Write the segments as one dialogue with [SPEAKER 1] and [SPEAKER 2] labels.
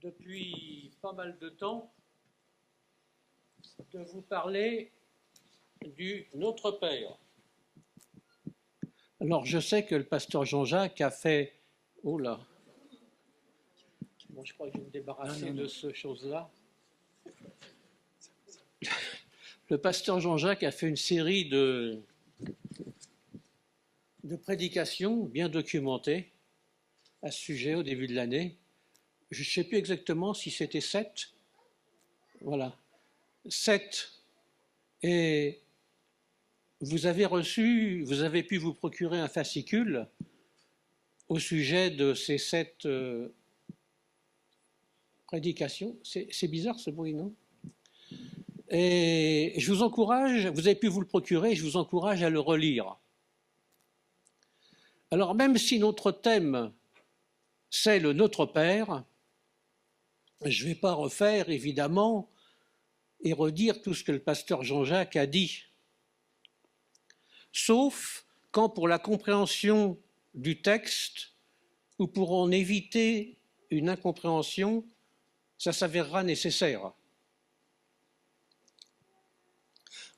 [SPEAKER 1] depuis pas mal de temps de vous parler du Notre Père. Alors, je sais que le pasteur Jean-Jacques a fait... Oh là. Bon, je crois que je vais me débarrasser de ce chose-là. Le pasteur Jean-Jacques a fait une série de prédications bien documentées à ce sujet au début de l'année. Je ne sais plus exactement si c'était 7. Voilà. 7. Et vous avez pu vous procurer un fascicule au sujet de ces 7 prédications. C'est bizarre ce bruit, non? Et je vous encourage, vous avez pu vous le procurer, je vous encourage à le relire. Alors même si notre thème, c'est le Notre Père, je ne vais pas refaire évidemment et redire tout ce que le pasteur Jean-Jacques a dit. Sauf quand pour la compréhension du texte ou pour en éviter une incompréhension, ça s'avérera nécessaire.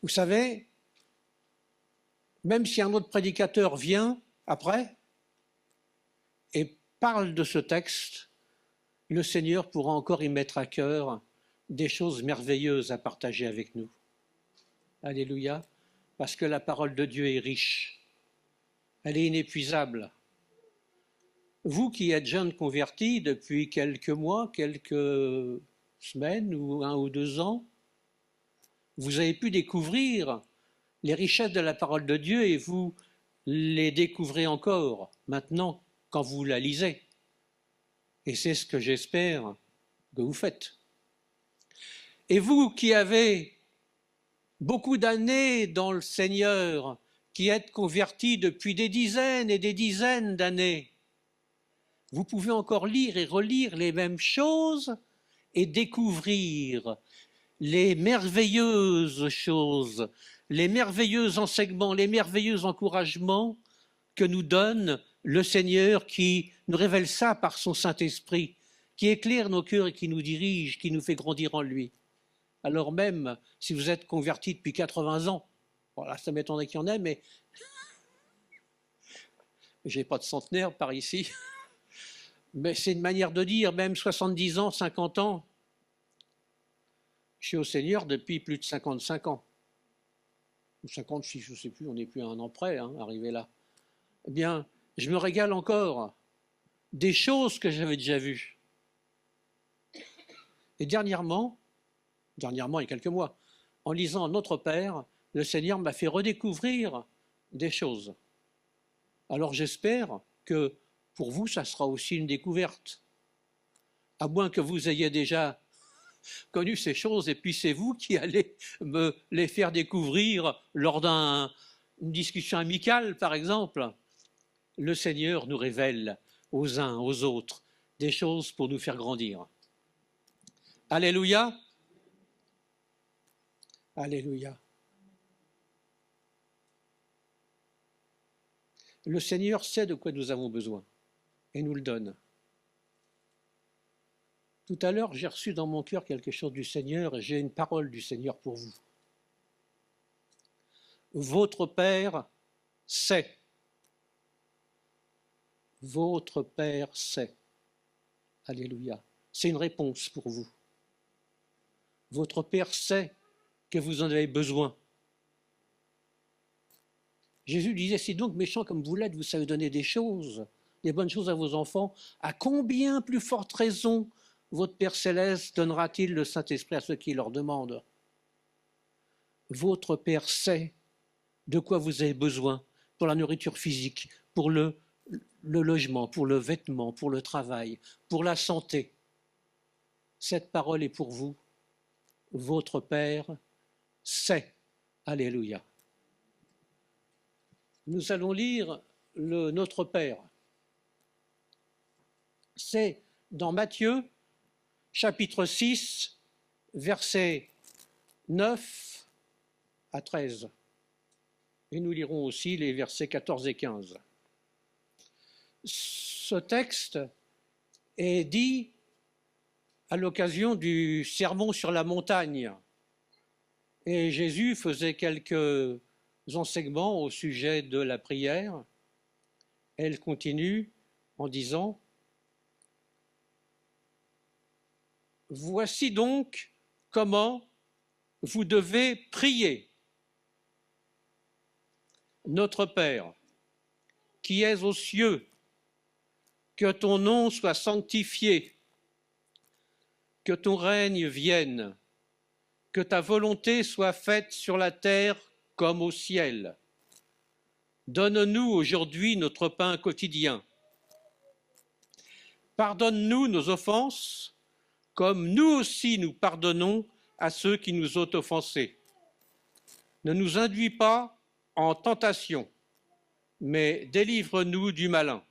[SPEAKER 1] Vous savez, même si un autre prédicateur vient après et parle de ce texte, le Seigneur pourra encore y mettre à cœur des choses merveilleuses à partager avec nous. Alléluia, parce que la parole de Dieu est riche, elle est inépuisable. Vous qui êtes jeunes convertis depuis quelques mois, quelques semaines ou 1 ou 2 ans, vous avez pu découvrir les richesses de la parole de Dieu et vous les découvrez encore maintenant quand vous la lisez. Et c'est ce que j'espère que vous faites. Et vous qui avez beaucoup d'années dans le Seigneur, qui êtes convertis depuis des dizaines et des dizaines d'années, vous pouvez encore lire et relire les mêmes choses et découvrir les merveilleuses choses, les merveilleux enseignements, les merveilleux encouragements que nous donne le Seigneur qui nous révèle ça par son Saint-Esprit, qui éclaire nos cœurs et qui nous dirige, qui nous fait grandir en lui. Alors même si vous êtes convertis depuis 80 ans, voilà, ça m'étonnerait qu'il y en ait, mais je n'ai pas de centenaire par ici, mais c'est une manière de dire, même 70 ans, 50 ans, je suis au Seigneur depuis plus de 55 ans. Ou 56, je ne sais plus, on n'est plus à un an près, arrivé là. Eh bien, je me régale encore des choses que j'avais déjà vues. Et dernièrement, il y a quelques mois, en lisant Notre Père, le Seigneur m'a fait redécouvrir des choses. Alors j'espère que pour vous, ça sera aussi une découverte. À moins que vous ayez déjà connu ces choses et puis c'est vous qui allez me les faire découvrir lors d'une discussion amicale, par exemple. Le Seigneur nous révèle aux uns, aux autres, des choses pour nous faire grandir. Alléluia. Alléluia. Le Seigneur sait de quoi nous avons besoin et nous le donne. Tout à l'heure, j'ai reçu dans mon cœur quelque chose du Seigneur et j'ai une parole du Seigneur pour vous. Votre Père sait. Votre Père sait. Alléluia. C'est une réponse pour vous. Votre Père sait que vous en avez besoin. Jésus disait, si donc méchant comme vous l'êtes, vous savez donner des choses, des bonnes choses à vos enfants, à combien plus forte raison votre Père Céleste donnera-t-il le Saint-Esprit à ceux qui leur demandent? Votre Père sait de quoi vous avez besoin pour la nourriture physique, pour le logement, pour le vêtement, pour le travail, pour la santé. Cette parole est pour vous. Votre Père sait. Alléluia. Nous allons lire le Notre Père. C'est dans Matthieu, chapitre 6, versets 9 à 13. Et nous lirons aussi les versets 14 et 15. Ce texte est dit à l'occasion du sermon sur la montagne. Et Jésus faisait quelques enseignements au sujet de la prière. Elle continue en disant « Voici donc comment vous devez prier. Notre Père, qui es aux cieux, que ton nom soit sanctifié, que ton règne vienne, que ta volonté soit faite sur la terre comme au ciel. Donne-nous aujourd'hui notre pain quotidien. Pardonne-nous nos offenses, comme nous aussi nous pardonnons à ceux qui nous ont offensés. Ne nous induis pas en tentation, mais délivre-nous du malin.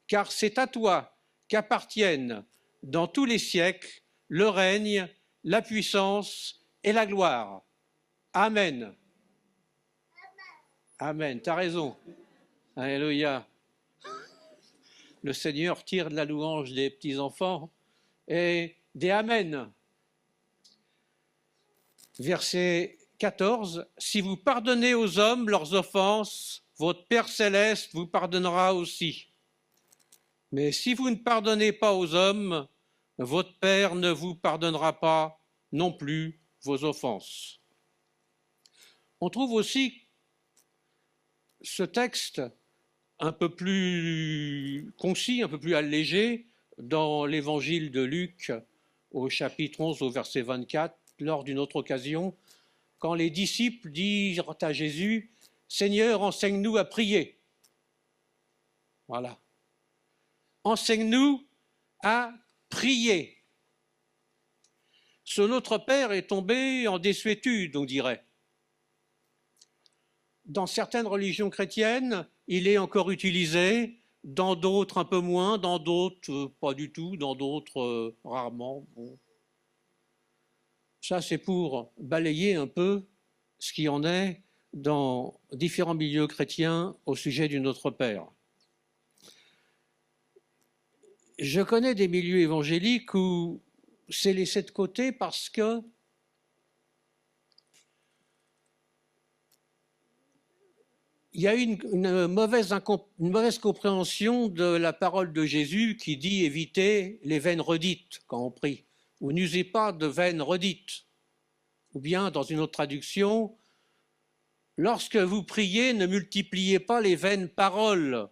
[SPEAKER 1] Car c'est à toi qu'appartiennent dans tous les siècles le règne, la puissance et la gloire. Amen. Amen, tu as raison. Alléluia. Le Seigneur tire de la louange des petits-enfants et des Amen. Verset 14. Si vous pardonnez aux hommes leurs offenses, votre Père céleste vous pardonnera aussi. Mais si vous ne pardonnez pas aux hommes, votre Père ne vous pardonnera pas non plus vos offenses. On trouve aussi ce texte un peu plus concis, un peu plus allégé dans l'évangile de Luc au chapitre 11 au verset 24, lors d'une autre occasion, quand les disciples disent à Jésus « Seigneur, enseigne-nous à prier ». Voilà. Enseigne-nous à prier. Ce Notre Père est tombé en désuétude, on dirait. Dans certaines religions chrétiennes, il est encore utilisé, dans d'autres un peu moins, dans d'autres pas du tout, dans d'autres rarement. Bon. Ça, c'est pour balayer un peu ce qui en est dans différents milieux chrétiens au sujet du Notre Père. Je connais des milieux évangéliques où c'est laissé de côté parce que il y a une mauvaise compréhension de la parole de Jésus qui dit « évitez les vaines redites » quand on prie, ou « n'usez pas de vaines redites ». Ou bien, dans une autre traduction, « lorsque vous priez, ne multipliez pas les vaines paroles ».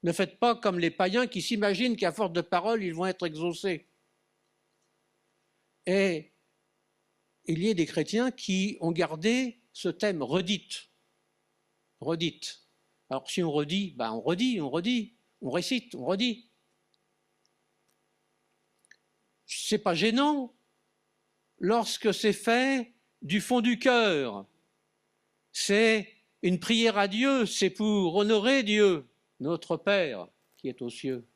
[SPEAKER 1] Ne faites pas comme les païens qui s'imaginent qu'à force de paroles, ils vont être exaucés. Et il y a des chrétiens qui ont gardé ce thème redite. Redite. Alors si on redit, ben on redit, on récite, on redit. C'est pas gênant lorsque c'est fait du fond du cœur. C'est une prière à Dieu, c'est pour honorer Dieu, notre Père qui est aux cieux.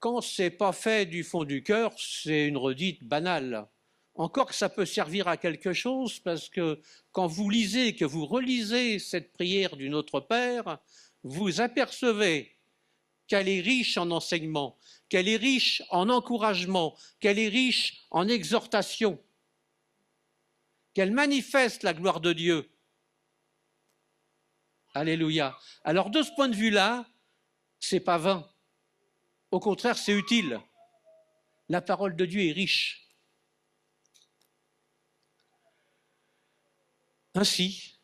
[SPEAKER 1] Quand c'est pas fait du fond du cœur, c'est une redite banale. Encore que ça peut servir à quelque chose, parce que quand vous lisez, que vous relisez cette prière du Notre Père, vous apercevez qu'elle est riche en enseignement, qu'elle est riche en encouragement, qu'elle est riche en exhortation, qu'elle manifeste la gloire de Dieu. Alléluia. Alors de ce point de vue-là, c'est pas vain. Au contraire, c'est utile. La parole de Dieu est riche. Ainsi,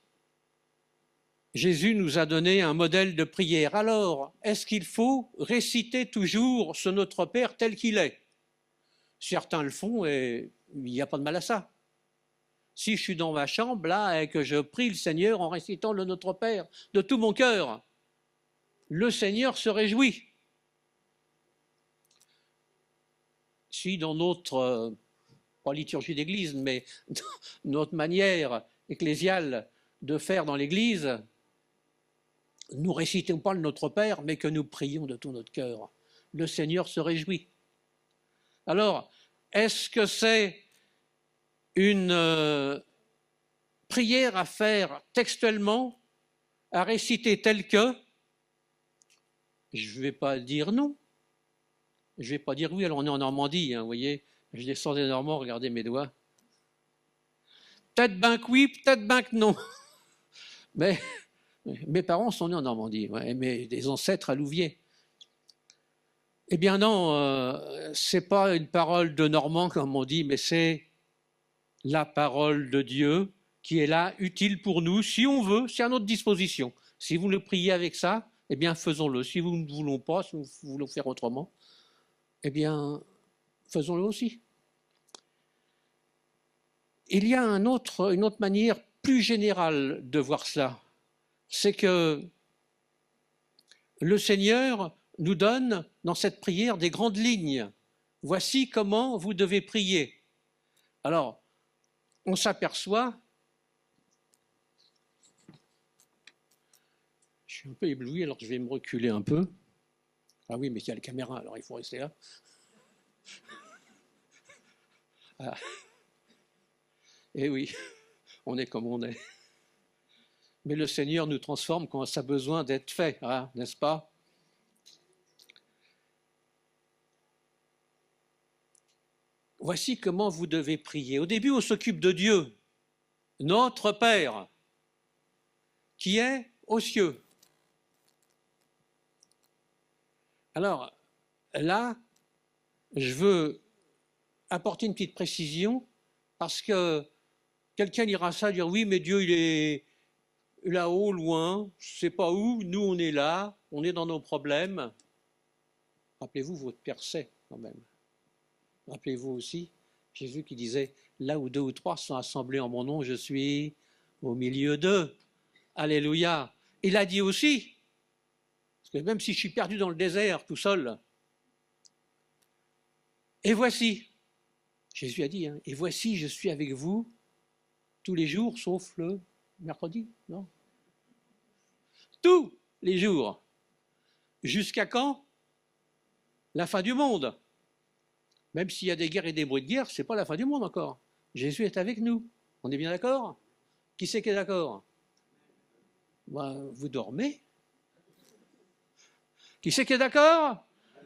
[SPEAKER 1] Jésus nous a donné un modèle de prière. Alors, est-ce qu'il faut réciter toujours ce Notre Père tel qu'il est? Certains le font et il n'y a pas de mal à ça. Si je suis dans ma chambre, là, et que je prie le Seigneur en récitant le Notre Père de tout mon cœur, le Seigneur se réjouit. Si dans notre, pas liturgie d'église, mais notre manière ecclésiale de faire dans l'église, nous récitons pas le Notre Père, mais que nous prions de tout notre cœur. Le Seigneur se réjouit. Alors, est-ce que c'est une prière à faire textuellement, à réciter tel que? Je ne vais pas dire non. Je ne vais pas dire oui, alors on est en Normandie, hein, vous voyez, je descends des Normands, regardez mes doigts. Peut-être ben que oui, peut-être ben que non. Mais mes parents sont nés en Normandie, ouais, mais des ancêtres à Louviers. Eh bien non, c'est pas une parole de Normand comme on dit, mais c'est la parole de Dieu qui est là, utile pour nous, si on veut, c'est à notre disposition. Si vous le priez avec ça, eh bien faisons-le. Si vous ne voulons pas, si vous voulez faire autrement, eh bien faisons-le aussi. Il y a une autre manière plus générale de voir cela, c'est que le Seigneur nous donne dans cette prière des grandes lignes. Voici comment vous devez prier. Alors, on s'aperçoit, je suis un peu ébloui, alors je vais me reculer un peu. Ah oui, mais il y a la caméra, alors il faut rester là. Ah. Eh oui, on est comme on est. Mais le Seigneur nous transforme quand ça a besoin d'être fait, hein, n'est-ce pas? Voici comment vous devez prier. Au début, on s'occupe de Dieu, notre Père, qui est aux cieux. Alors, là, je veux apporter une petite précision, parce que quelqu'un dira ça, dire oui, mais Dieu, il est là-haut, loin, je ne sais pas où, nous, on est là, on est dans nos problèmes. Rappelez-vous, votre Père sait quand même. Rappelez-vous aussi, Jésus qui disait, là où deux ou trois sont assemblés en mon nom, je suis au milieu d'eux. Alléluia. Il a dit aussi, parce que même si je suis perdu dans le désert tout seul, et voici, Jésus a dit, hein, et voici, je suis avec vous tous les jours, sauf le mercredi, non? Tous les jours. Jusqu'à quand? La fin du monde. Même s'il y a des guerres et des bruits de guerre, ce n'est pas la fin du monde encore. Jésus est avec nous. On est bien d'accord? Qui c'est qui est d'accord? Ben, vous dormez? Qui c'est qui est d'accord?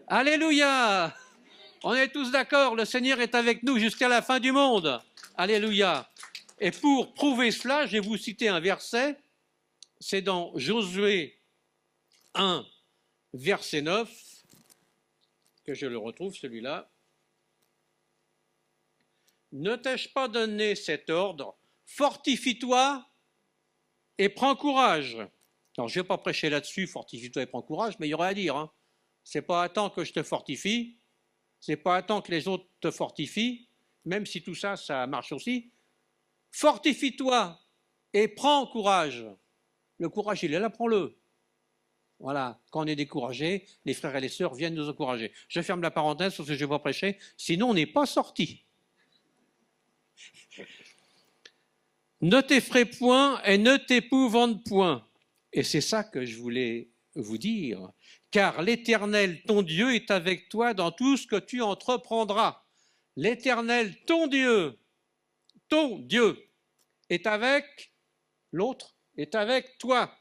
[SPEAKER 1] Alléluia! On est tous d'accord, le Seigneur est avec nous jusqu'à la fin du monde. Alléluia! Et pour prouver cela, je vais vous citer un verset, c'est dans Josué 1, verset 9, que je le retrouve celui-là. Ne t'ai-je pas donné cet ordre? Fortifie-toi et prends courage. Alors, je ne vais pas prêcher là-dessus, fortifie-toi et prends courage, mais il y aura à dire. Hein. Ce n'est pas à temps que je te fortifie, ce n'est pas à temps que les autres te fortifient, même si tout ça, ça marche aussi. Fortifie-toi et prends courage. Le courage, il est là, prends-le. Voilà, quand on est découragé, les frères et les sœurs viennent nous encourager. Je ferme la parenthèse parce que je ne vais pas prêcher, sinon on n'est pas sorti. Ne t'effraie point et ne t'épouvante point. Et c'est ça que je voulais vous dire. Car l'Éternel, ton Dieu, est avec toi dans tout ce que tu entreprendras. L'Éternel, ton Dieu, est avec l'autre, est avec toi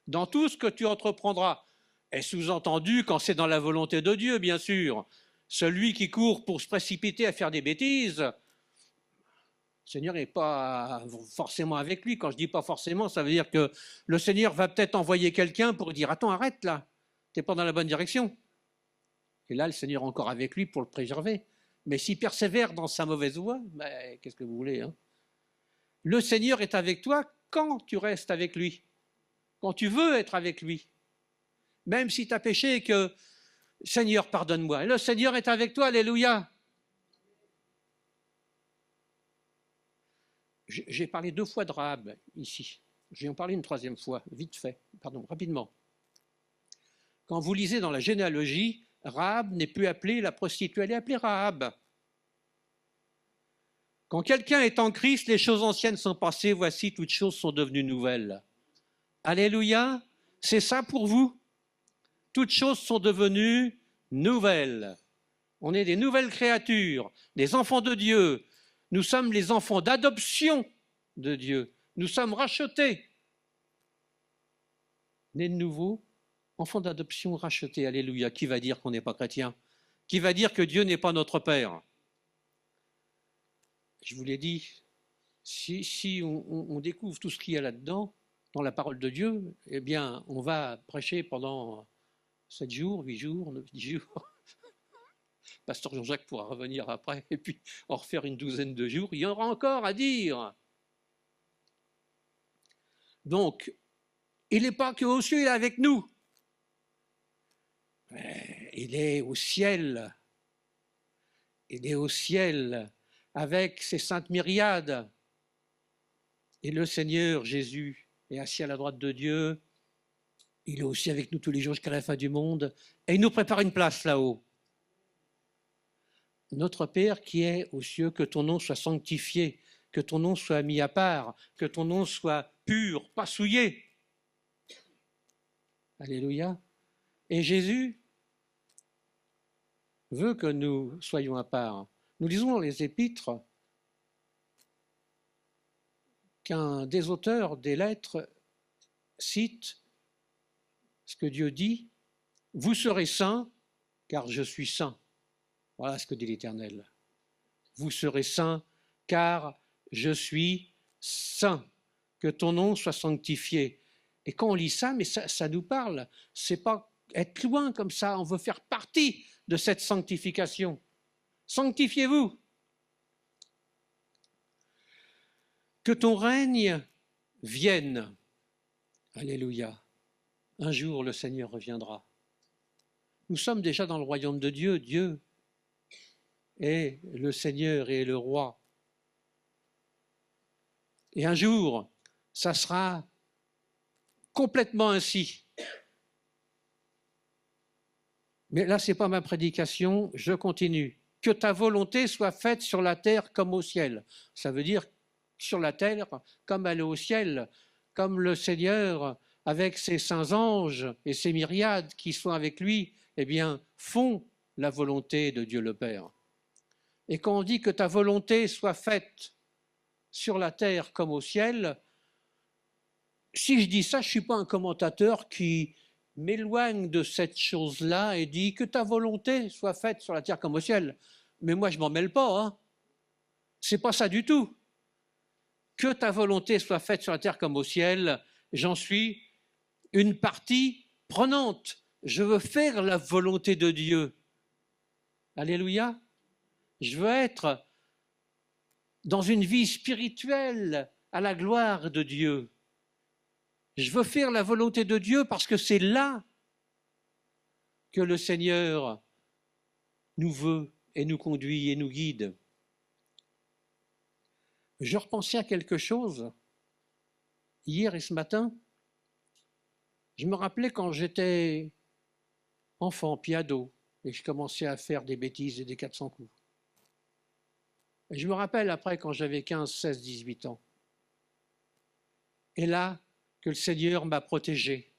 [SPEAKER 1] dans tout ce que tu entreprendras. Et sous-entendu, quand c'est dans la volonté de Dieu, bien sûr. Celui qui court pour se précipiter à faire des bêtises, le Seigneur n'est pas forcément avec lui. Quand je dis pas forcément, ça veut dire que le Seigneur va peut-être envoyer quelqu'un pour dire « Attends, arrête là, tu n'es pas dans la bonne direction ». Et là, le Seigneur est encore avec lui pour le préserver. Mais s'il persévère dans sa mauvaise voie, ben, qu'est-ce que vous voulez, hein? Le Seigneur est avec toi quand tu restes avec lui, quand tu veux être avec lui. Même si tu as péché et que « Seigneur, pardonne-moi ». Le Seigneur est avec toi, alléluia. J'ai parlé 2 fois de Rahab ici. Je vais en parler une 3e fois, vite fait, pardon, rapidement. Quand vous lisez dans la généalogie, Rahab n'est plus appelée la prostituée, elle est appelée Rahab. Quand quelqu'un est en Christ, les choses anciennes sont passées, voici, toutes choses sont devenues nouvelles. Alléluia, c'est ça pour vous? Toutes choses sont devenues nouvelles. On est des nouvelles créatures, des enfants de Dieu. Nous sommes les enfants d'adoption de Dieu. Nous sommes rachetés, nés de nouveau enfants d'adoption rachetés, alléluia. Qui va dire qu'on n'est pas chrétien? Qui va dire que Dieu n'est pas notre Père? Je vous l'ai dit, si on découvre tout ce qu'il y a là-dedans, dans la parole de Dieu, eh bien, on va prêcher pendant 7 jours, 8 jours, 10 jours. Pasteur Jean-Jacques pourra revenir après et puis en refaire une douzaine de jours. Il y aura encore à dire. Donc, il n'est pas qu'aux cieux, il est avec nous. Il est au ciel. Il est au ciel avec ses saintes myriades. Et le Seigneur Jésus est assis à la droite de Dieu. Il est aussi avec nous tous les jours jusqu'à la fin du monde. Et il nous prépare une place là-haut. Notre Père qui est aux cieux, que ton nom soit sanctifié, que ton nom soit mis à part, que ton nom soit pur, pas souillé. Alléluia. Et Jésus veut que nous soyons à part. Nous lisons dans les épîtres qu'un des auteurs des lettres cite ce que Dieu dit, « Vous serez saints, car je suis saint ». Voilà ce que dit l'Éternel. « Vous serez saints, car je suis saint. Que ton nom soit sanctifié. » Et quand on lit ça, mais ça nous parle. C'est pas être loin comme ça, on veut faire partie de cette sanctification. Sanctifiez-vous. Que ton règne vienne. Alléluia. Un jour, le Seigneur reviendra. Nous sommes déjà dans le royaume de Dieu. Dieu est le Seigneur et le roi. Et un jour, ça sera complètement ainsi. Mais là, ce n'est pas ma prédication, je continue. Que ta volonté soit faite sur la terre comme au ciel. Ça veut dire sur la terre comme elle est au ciel, comme le Seigneur, avec ses saints anges et ses myriades qui sont avec lui, eh bien, font la volonté de Dieu le Père. Et quand on dit que ta volonté soit faite sur la terre comme au ciel, si je dis ça, je ne suis pas un commentateur qui m'éloigne de cette chose-là et dit que ta volonté soit faite sur la terre comme au ciel. Mais moi, je ne m'en mêle pas. Hein. Ce n'est pas ça du tout. Que ta volonté soit faite sur la terre comme au ciel, j'en suis une partie prenante. Je veux faire la volonté de Dieu. Alléluia. Je veux être dans une vie spirituelle à la gloire de Dieu. Je veux faire la volonté de Dieu parce que c'est là que le Seigneur nous veut et nous conduit et nous guide. Je repensais à quelque chose hier et ce matin. Je me rappelais quand j'étais enfant, puis ado, et je commençais à faire des bêtises et des 400 coups. Et je me rappelle après quand j'avais 15, 16, 18 ans. Et là, que le Seigneur m'a protégé,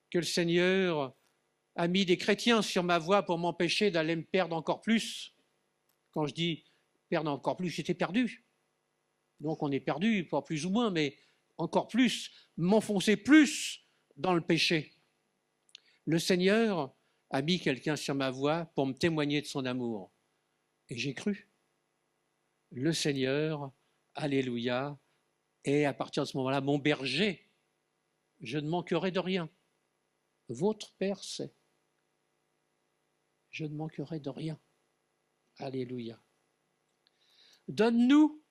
[SPEAKER 1] que le Seigneur a mis des chrétiens sur ma voie pour m'empêcher d'aller me perdre encore plus. Quand je dis perdre encore plus, j'étais perdu. Donc on est perdu, pas plus ou moins, mais encore plus, m'enfoncer plus dans le péché. Le Seigneur a mis quelqu'un sur ma voie pour me témoigner de son amour. Et j'ai cru. Le Seigneur, alléluia, est à partir de ce moment-là mon berger. Je ne manquerai de rien. Votre Père sait. Je ne manquerai de rien. Alléluia. Donne-nous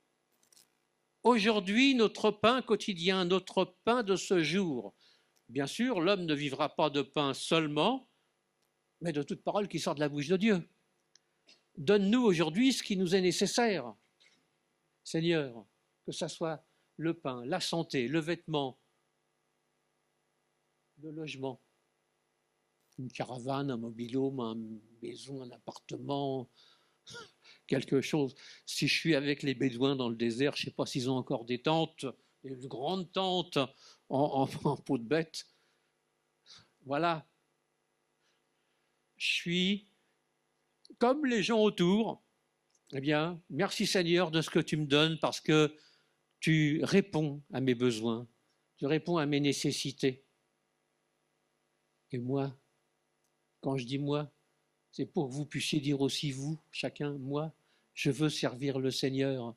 [SPEAKER 1] aujourd'hui notre pain quotidien, notre pain de ce jour. Bien sûr, l'homme ne vivra pas de pain seulement, mais de toute parole qui sort de la bouche de Dieu. Donne-nous aujourd'hui ce qui nous est nécessaire. Seigneur, que ce soit le pain, la santé, le vêtement, le logement, une caravane, un mobil-home, une maison, un appartement, quelque chose. Si je suis avec les Bédouins dans le désert, je ne sais pas s'ils ont encore des tentes, des grandes tentes en peau de bête. Voilà. Je suis comme les gens autour. Eh bien, merci Seigneur de ce que tu me donnes parce que tu réponds à mes besoins, tu réponds à mes nécessités. Et moi, quand je dis moi, c'est pour que vous puissiez dire aussi vous, chacun, moi, je veux servir le Seigneur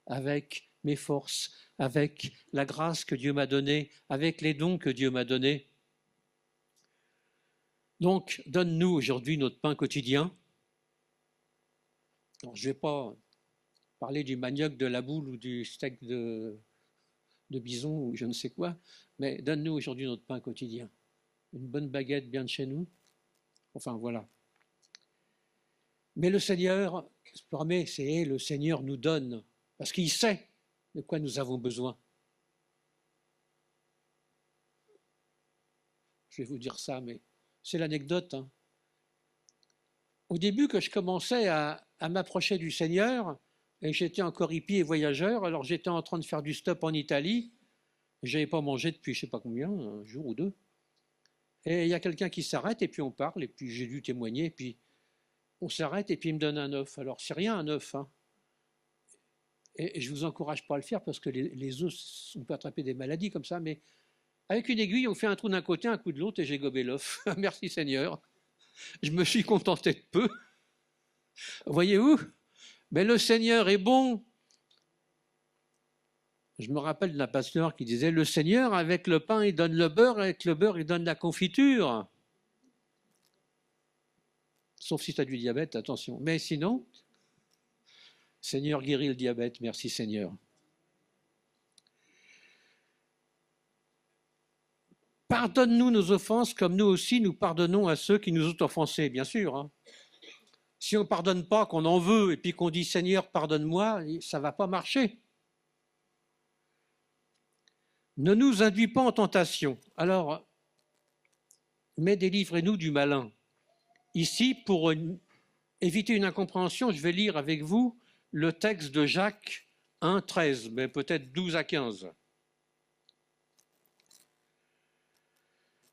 [SPEAKER 1] avec mes forces, avec la grâce que Dieu m'a donnée, avec les dons que Dieu m'a donnés. Donc, donne-nous aujourd'hui notre pain quotidien. Alors, je ne vais pas parler du manioc, de la boule ou du steak de bison ou je ne sais quoi, mais donne-nous aujourd'hui notre pain quotidien. Une bonne baguette bien de chez nous. Enfin, voilà. Mais le Seigneur, je promets, c'est le Seigneur nous donne, parce qu'il sait de quoi nous avons besoin. Je vais vous dire ça, mais c'est l'anecdote. Hein. Au début, que je commençais à m'approcher du Seigneur, et j'étais encore hippie et voyageur, alors j'étais en train de faire du stop en Italie, je n'avais pas mangé depuis je ne sais pas combien, un jour ou deux, et il y a quelqu'un qui s'arrête, et puis on parle, et puis j'ai dû témoigner, et puis on s'arrête, et puis il me donne un œuf. Alors c'est rien un œuf, hein. Et je ne vous encourage pas à le faire, parce que les œufs, on peut attraper des maladies comme ça, mais avec une aiguille, on fait un trou d'un côté, un coup de l'autre, et j'ai gobé l'œuf. Merci Seigneur. Je me suis contenté de peu. Voyez-vous? Mais le Seigneur est bon. Je me rappelle d'un pasteur qui disait, le Seigneur, avec le pain, il donne le beurre, avec le beurre, il donne la confiture. Sauf si tu as du diabète, attention. Mais sinon, Seigneur guérit le diabète, merci Seigneur. Pardonne-nous nos offenses comme nous aussi nous pardonnons à ceux qui nous ont offensés, bien sûr. Hein. Si on ne pardonne pas, qu'on en veut, et puis qu'on dit Seigneur, pardonne-moi, ça ne va pas marcher. Ne nous induis pas en tentation. Alors, mais délivrez-nous du malin. Ici, pour éviter une incompréhension, je vais lire avec vous le texte de Jacques 1, 13, mais peut-être 12 à 15.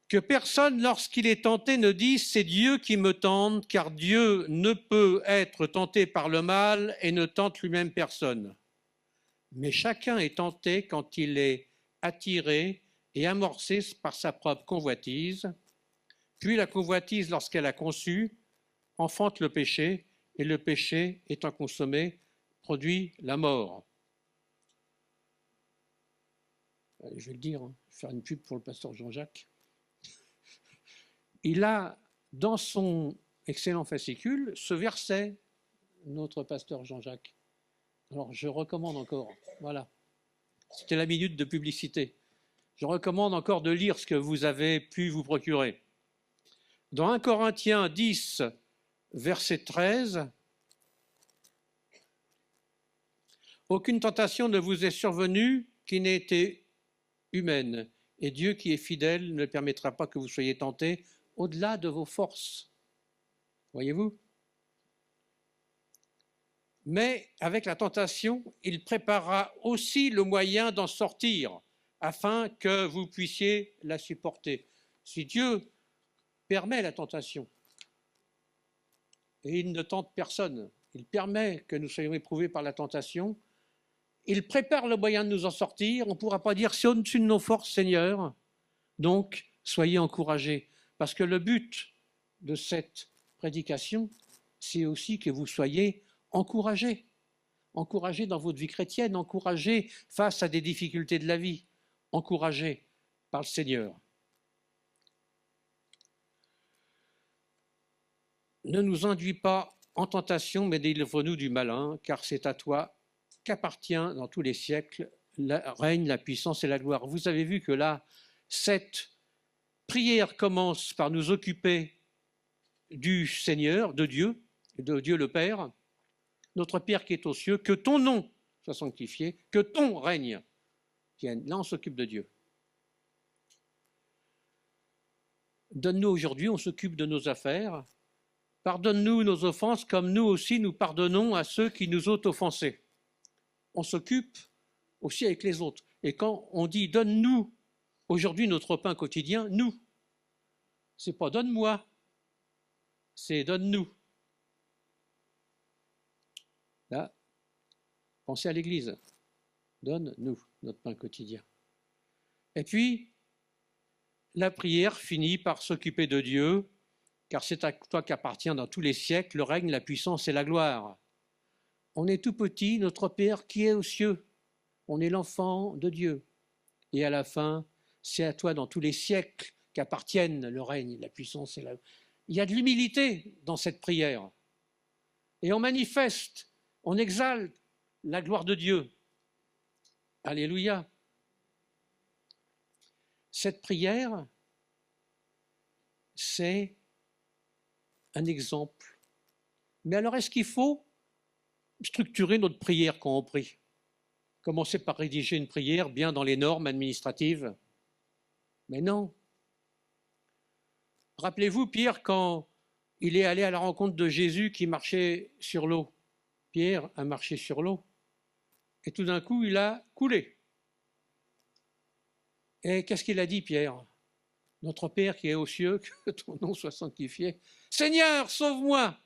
[SPEAKER 1] Que personne, lorsqu'il est tenté, ne dise « c'est Dieu qui me tente », car Dieu ne peut être tenté par le mal et ne tente lui-même personne. Mais chacun est tenté quand il est attiré et amorcé par sa propre convoitise. Puis la convoitise, lorsqu'elle a conçu, enfante le péché, et le péché, étant consommé, produit la mort. Je vais le dire, hein, je vais faire une pub pour le pasteur Jean-Jacques. Il a dans son excellent fascicule ce verset, notre pasteur Jean-Jacques. Alors je recommande encore, voilà, c'était la minute de publicité. Je recommande encore de lire ce que vous avez pu vous procurer. Dans 1 Corinthiens 10, verset 13, « Aucune tentation ne vous est survenue qui n'ait été humaine, et Dieu qui est fidèle ne permettra pas que vous soyez tentés au-delà de vos forces. » Voyez-vous? Mais avec la tentation, il préparera aussi le moyen d'en sortir, afin que vous puissiez la supporter. Si Dieu permet la tentation, et il ne tente personne, il permet que nous soyons éprouvés par la tentation, il prépare le moyen de nous en sortir, on ne pourra pas dire c'est au-dessus de nos forces, Seigneur. Donc, soyez encouragés, parce que le but de cette prédication, c'est aussi que vous soyez encouragés. Encouragés dans votre vie chrétienne, encouragés face à des difficultés de la vie, encouragés par le Seigneur. Ne nous induis pas en tentation, mais délivre-nous du malin, car c'est à toi qu'appartient dans tous les siècles règne la puissance et la gloire. Vous avez vu que là, cette prière commence par nous occuper du Seigneur, de Dieu le Père, notre Père qui est aux cieux, que ton nom soit sanctifié, que ton règne vienne. Là, on s'occupe de Dieu. Donne-nous aujourd'hui, on s'occupe de nos affaires. Pardonne-nous nos offenses comme nous aussi nous pardonnons à ceux qui nous ont offensés. On s'occupe aussi avec les autres. Et quand on dit donne-nous aujourd'hui notre pain quotidien, nous, c'est pas donne-moi, c'est donne-nous. Là, pensez à l'Église. Donne-nous notre pain quotidien. Et puis, la prière finit par s'occuper de Dieu, car c'est à toi qu'appartient dans tous les siècles le règne, la puissance et la gloire. On est tout petit, notre Père qui est aux cieux. On est l'enfant de Dieu. Et à la fin, c'est à toi dans tous les siècles qu'appartiennent le règne, la puissance et la... Il y a de l'humilité dans cette prière. Et on manifeste, on exalte la gloire de Dieu. Alléluia. Cette prière, c'est un exemple. Mais alors, est-ce qu'il faut structurer notre prière quand on prie? Commencer par rédiger une prière bien dans les normes administratives? Mais non. Rappelez-vous, Pierre, quand il est allé à la rencontre de Jésus qui marchait sur l'eau. Pierre a marché sur l'eau. Et tout d'un coup, il a coulé. Et qu'est-ce qu'il a dit, Pierre? Notre Père qui est aux cieux, que ton nom soit sanctifié. Seigneur, sauve-moi!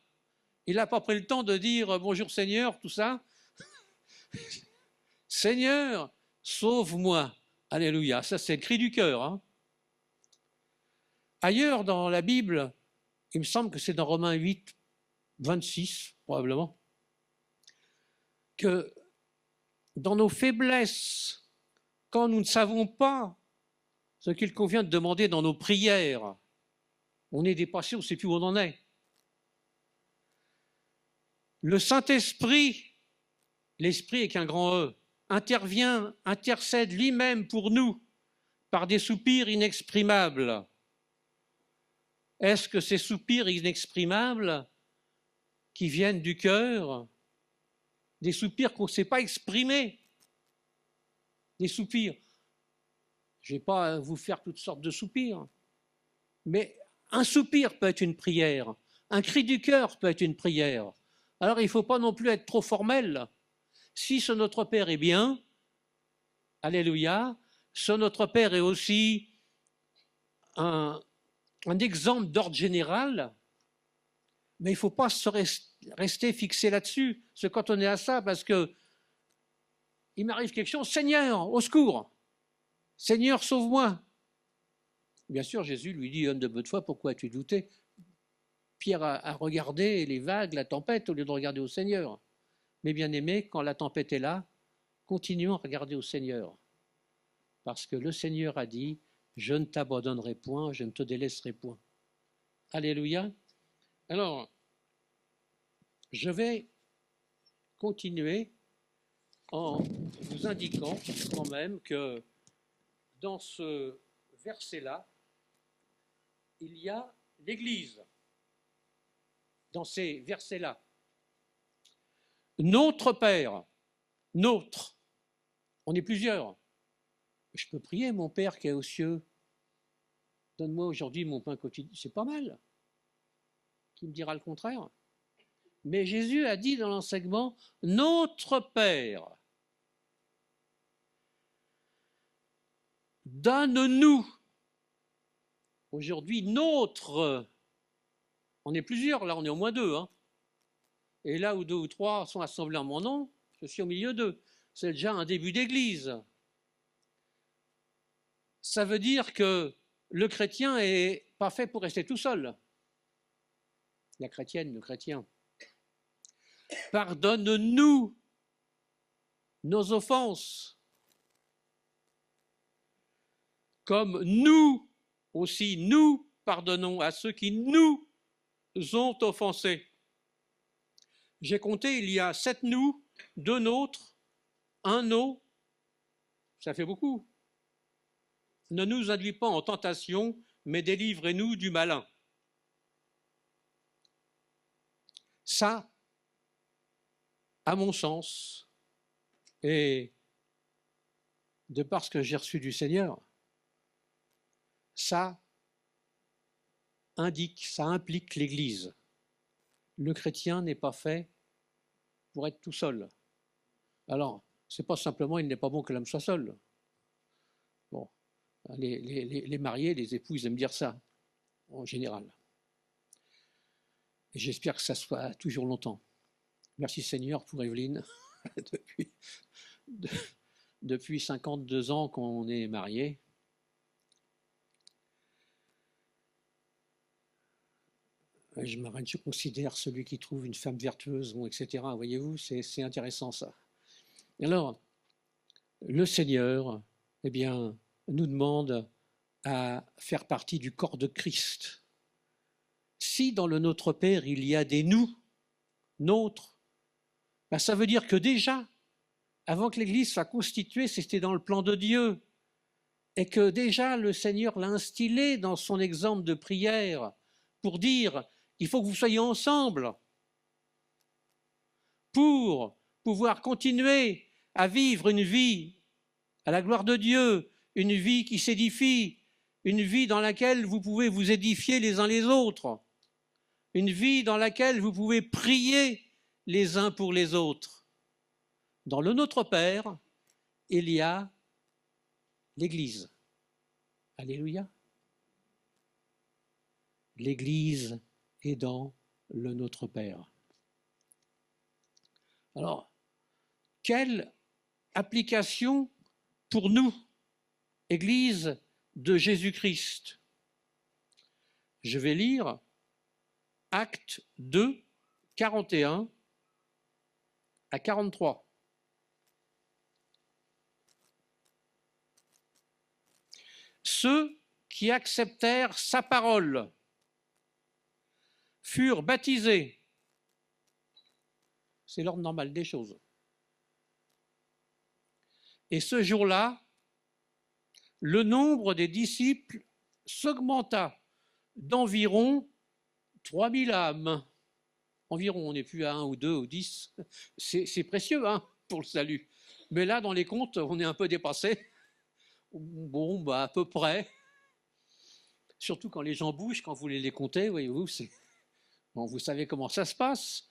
[SPEAKER 1] Il n'a pas pris le temps de dire bonjour Seigneur, tout ça. Seigneur, sauve-moi. Alléluia. Ça, c'est le cri du cœur. Hein. Ailleurs dans la Bible, il me semble que c'est dans Romains 8, 26, probablement, que dans nos faiblesses, quand nous ne savons pas ce qu'il convient de demander dans nos prières, on est dépassé, on ne sait plus où on en est. Le Saint-Esprit, l'Esprit avec un grand E, intervient, intercède lui-même pour nous par des soupirs inexprimables. Est-ce que ces soupirs inexprimables qui viennent du cœur, des soupirs qu'on ne sait pas exprimer, des soupirs, je ne vais pas vous faire toutes sortes de soupirs, mais un soupir peut être une prière, un cri du cœur peut être une prière. Alors il ne faut pas non plus être trop formel. Si ce Notre Père est bien, alléluia, ce Notre Père est aussi un exemple d'ordre général, mais il ne faut pas se rester fixé là-dessus. C'est quand on est à ça, parce que il m'arrive quelque chose, Seigneur, au secours, Seigneur, sauve-moi. Bien sûr, Jésus lui dit, homme de peu de foi, pourquoi as-tu douté? Pierre a regardé les vagues, la tempête, au lieu de regarder au Seigneur. Mais bien aimé, quand la tempête est là, continuons à regarder au Seigneur. Parce que le Seigneur a dit, je ne t'abandonnerai point, je ne te délaisserai point. Alléluia. Alors, je vais continuer en vous indiquant quand même que dans ce verset-là, il y a l'Église. Dans ces versets-là. Notre Père, notre, on est plusieurs. Je peux prier, mon Père qui est aux cieux, donne-moi aujourd'hui mon pain quotidien. C'est pas mal. Qui me dira le contraire? Mais Jésus a dit dans l'enseignement, notre Père, donne-nous aujourd'hui notre. On est plusieurs, là on est au moins deux. Hein. Et là où deux ou trois sont assemblés en mon nom, je suis au milieu d'eux. C'est déjà un début d'église. Ça veut dire que le chrétien n'est pas fait pour rester tout seul. La chrétienne, le chrétien. Pardonne-nous nos offenses, comme nous aussi, nous pardonnons à ceux qui nous ont offensés. J'ai compté, il y a 7 nous, 2 nôtres, 1 nos, ça fait beaucoup. Ne nous induis pas en tentation, mais délivrez-nous du malin. Ça, à mon sens, et de par ce que j'ai reçu du Seigneur, ça indique, ça implique l'Église. Le chrétien n'est pas fait pour être tout seul. Alors, c'est pas simplement il n'est pas bon que l'homme soit seul. Bon, les mariés, les époux, ils aiment dire ça, en général. Et j'espère que ça soit toujours longtemps. Merci Seigneur pour Evelyne. depuis 52 ans qu'on est mariés. je considère celui qui trouve une femme vertueuse, bon, etc. Voyez-vous, c'est intéressant ça. Alors, le Seigneur, eh bien, nous demande à faire partie du corps de Christ. Si dans le Notre Père, il y a des nous, nôtres, ben ça veut dire que déjà, avant que l'Église soit constituée, c'était dans le plan de Dieu, et que déjà le Seigneur l'a instillé dans son exemple de prière pour dire il faut que vous soyez ensemble pour pouvoir continuer à vivre une vie à la gloire de Dieu, une vie qui s'édifie, une vie dans laquelle vous pouvez vous édifier les uns les autres, une vie dans laquelle vous pouvez prier les uns pour les autres. Dans le Notre Père, il y a l'Église. Alléluia. L'Église est dans le Notre Père. Alors, quelle application pour nous, Église de Jésus-Christ? Je vais lire Actes 2, 41 à 43. Ceux qui acceptèrent sa parole furent baptisés. C'est l'ordre normal des choses. Et ce jour-là, le nombre des disciples s'augmenta d'environ 3000 âmes. Environ, on n'est plus à 1 ou 2 ou 10. C'est précieux hein, pour le salut. Mais là, dans les comptes, on est un peu dépassé. Bon, bah, à peu près. Surtout quand les gens bougent, quand vous voulez les compter, voyez-vous, bon, vous savez comment ça se passe.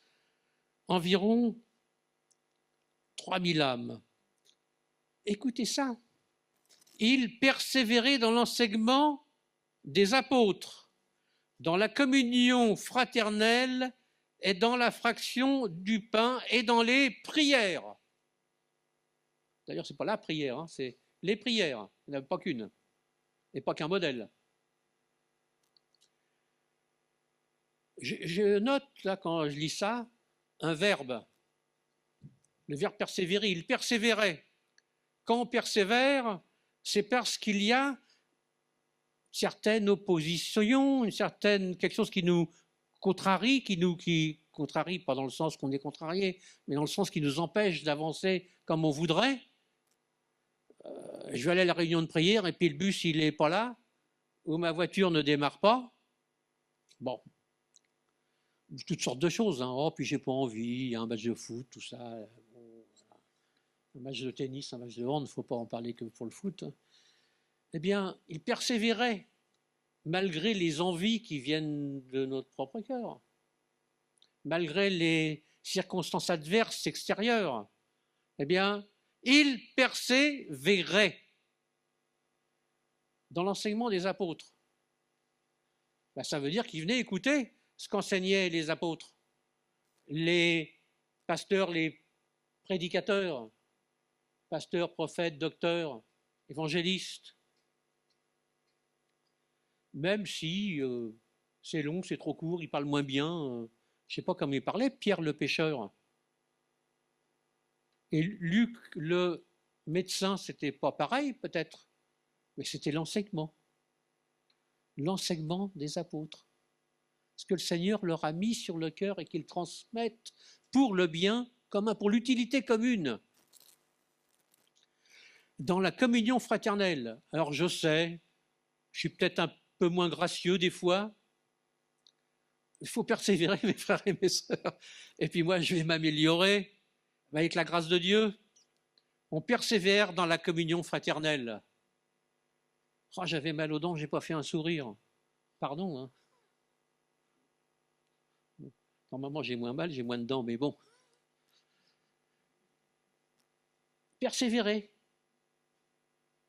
[SPEAKER 1] Environ 3000 âmes. Écoutez ça. Ils persévéraient dans l'enseignement des apôtres, dans la communion fraternelle et dans la fraction du pain et dans les prières. D'ailleurs, ce n'est pas la prière, hein, c'est les prières. Il n'y en a pas qu'une, et pas qu'un modèle. Je note, là, quand je lis ça, un verbe. Le verbe persévérer, il persévérait. Quand on persévère, c'est parce qu'il y a certaines oppositions, quelque chose qui nous contrarie, qui contrarie, pas dans le sens qu'on est contrarié, mais dans le sens qui nous empêche d'avancer comme on voudrait. Je vais aller à la réunion de prière et puis le bus, il n'est pas là, ou ma voiture ne démarre pas. Bon, toutes sortes de choses. Hein. Oh, puis j'ai pas envie, un match de foot, tout ça. Bon, voilà. Un match de tennis, un match de hand, il ne faut pas en parler que pour le foot. Eh bien, il persévérait malgré les envies qui viennent de notre propre cœur, malgré les circonstances adverses extérieures. Eh bien, il persévérait dans l'enseignement des apôtres. Ben, ça veut dire qu'il venait écouter ce qu'enseignaient les apôtres, les pasteurs, les prédicateurs, pasteurs, prophètes, docteurs, évangélistes. Même si c'est long, c'est trop court, il parle moins bien. Je ne sais pas comment il parlait, Pierre le pêcheur. Et Luc le médecin, c'était pas pareil peut-être, mais c'était l'enseignement des apôtres. Ce que le Seigneur leur a mis sur le cœur et qu'ils transmettent pour le bien commun, pour l'utilité commune. Dans la communion fraternelle, alors je sais, je suis peut-être un peu moins gracieux des fois, il faut persévérer mes frères et mes sœurs, et puis moi je vais m'améliorer avec la grâce de Dieu. On persévère dans la communion fraternelle. Oh, j'avais mal aux dents, j'ai pas fait un sourire. Pardon, hein. Normalement, j'ai moins mal, j'ai moins de dents, mais bon. Persévérez.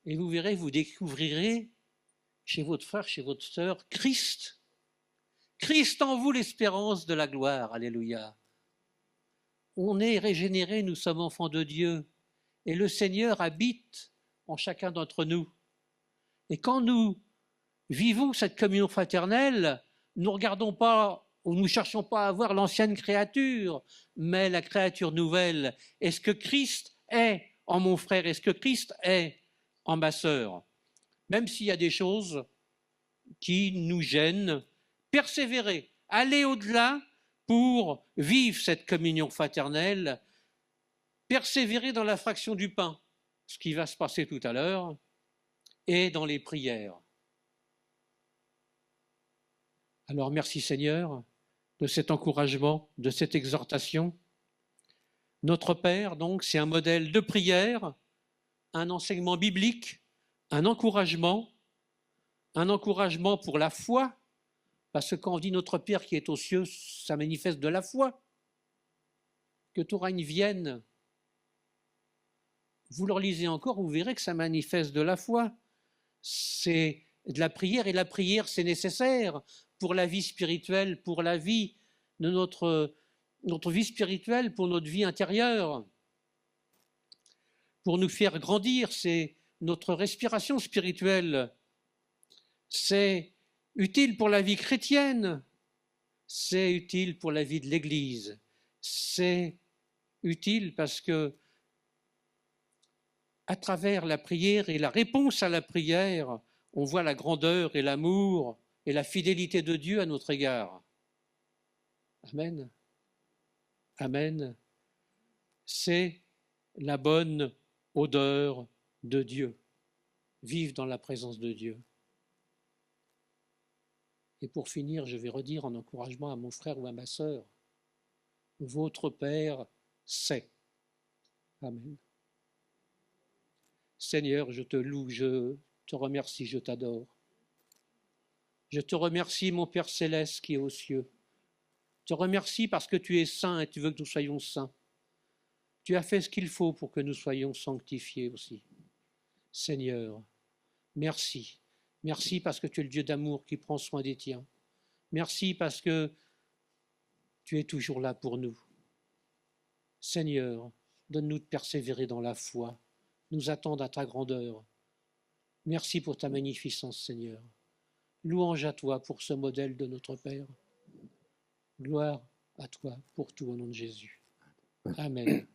[SPEAKER 1] Et vous verrez, vous découvrirez chez votre frère, chez votre sœur, Christ. Christ en vous, l'espérance de la gloire. Alléluia. On est régénérés, nous sommes enfants de Dieu. Et le Seigneur habite en chacun d'entre nous. Et quand nous vivons cette communion fraternelle, nous ne regardons pas Nous ne cherchons pas à voir l'ancienne créature, mais la créature nouvelle. Est-ce que Christ est en mon frère? Est-ce que Christ est en ma sœur? Même s'il y a des choses qui nous gênent, persévérer, aller au-delà pour vivre cette communion fraternelle, persévérer dans la fraction du pain, ce qui va se passer tout à l'heure, et dans les prières. Alors merci Seigneur de cet encouragement, de cette exhortation. Notre Père, donc, c'est un modèle de prière, un enseignement biblique, un encouragement pour la foi, parce que quand on dit notre Père qui est aux cieux, ça manifeste de la foi. Que ton règne vienne. Vous le relisez encore, vous verrez que ça manifeste de la foi. C'est de la prière, et la prière, c'est nécessaire pour la vie spirituelle, pour la vie de notre vie spirituelle, pour notre vie intérieure. Pour nous faire grandir, c'est notre respiration spirituelle. C'est utile pour la vie chrétienne, c'est utile pour la vie de l'Église. C'est utile parce que à travers la prière et la réponse à la prière, on voit la grandeur et l'amour et la fidélité de Dieu à notre égard. Amen. Amen. C'est la bonne odeur de Dieu. Vivre dans la présence de Dieu. Et pour finir, je vais redire en encouragement à mon frère ou à ma sœur, votre Père sait. Amen. Seigneur, je te loue, je te remercie, je t'adore. Je te remercie, mon Père céleste qui est aux cieux. Je te remercie parce que tu es saint et tu veux que nous soyons saints. Tu as fait ce qu'il faut pour que nous soyons sanctifiés aussi. Seigneur, merci. Merci parce que tu es le Dieu d'amour qui prend soin des tiens. Merci parce que tu es toujours là pour nous. Seigneur, donne-nous de persévérer dans la foi, nous attendre à ta grandeur. Merci pour ta magnificence, Seigneur. Louange à toi pour ce modèle de notre Père. Gloire à toi pour tout au nom de Jésus. Amen.